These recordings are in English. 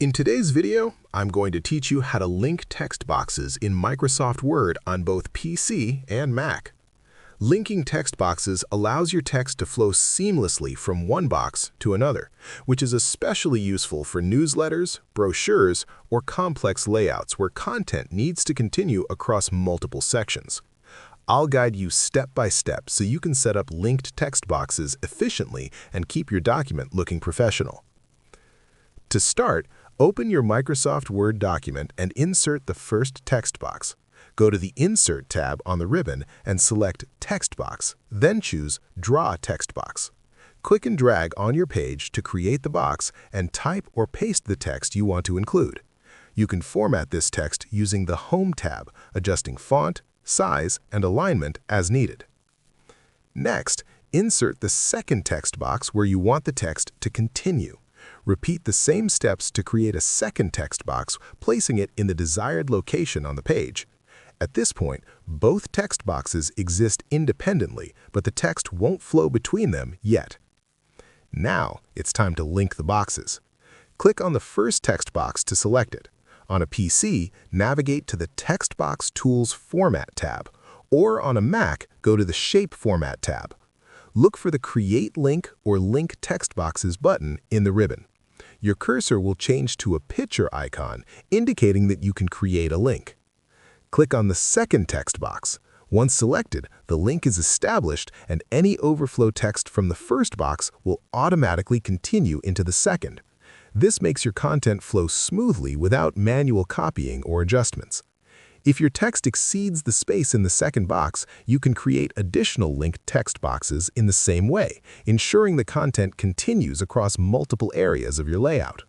In today's video, I'm going to teach you how to link text boxes in Microsoft Word on both PC and Mac. Linking text boxes allows your text to flow seamlessly from one box to another, which is especially useful for newsletters, brochures, or complex layouts where content needs to continue across multiple sections. I'll guide you step by step so you can set up linked text boxes efficiently and keep your document looking professional. To start, open your Microsoft Word document and insert the first text box. Go to the Insert tab on the ribbon and select Text Box, then choose Draw Text Box. Click and drag on your page to create the box and type or paste the text you want to include. You can format this text using the Home tab, adjusting font, size, and alignment as needed. Next, insert the second text box where you want the text to continue. Repeat the same steps to create a second text box, placing it in the desired location on the page. At this point, both text boxes exist independently, but the text won't flow between them yet. Now, it's time to link the boxes. Click on the first text box to select it. On a PC, navigate to the textboxtools Format tab, or on a Mac, go to the Shape Format tab. Look for the Create Link or Link Text Boxes button in the ribbon. Your cursor will change to a picture icon, indicating that you can create a link. Click on the second text box. Once selected, the link is established and any overflow text from the first box will automatically continue into the second. This makes your content flow smoothly without manual copying or adjustments. If your text exceeds the space in the second box, you can create additional linked text boxes in the same way, ensuring the content continues across multiple areas of your layout.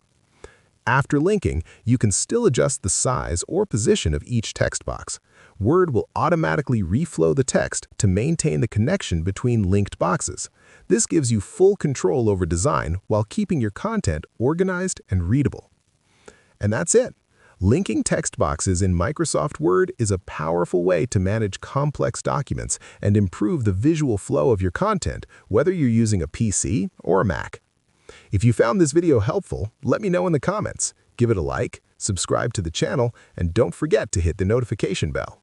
After linking, you can still adjust the size or position of each text box. Word will automatically reflow the text to maintain the connection between linked boxes. This gives you full control over design while keeping your content organized and readable. And that's it. Linking text boxes in Microsoft Word is a powerful way to manage complex documents and improve the visual flow of your content, whether you're using a PC or a Mac. If you found this video helpful, let me know in the comments. Give it a like, subscribe to the channel, and don't forget to hit the notification bell.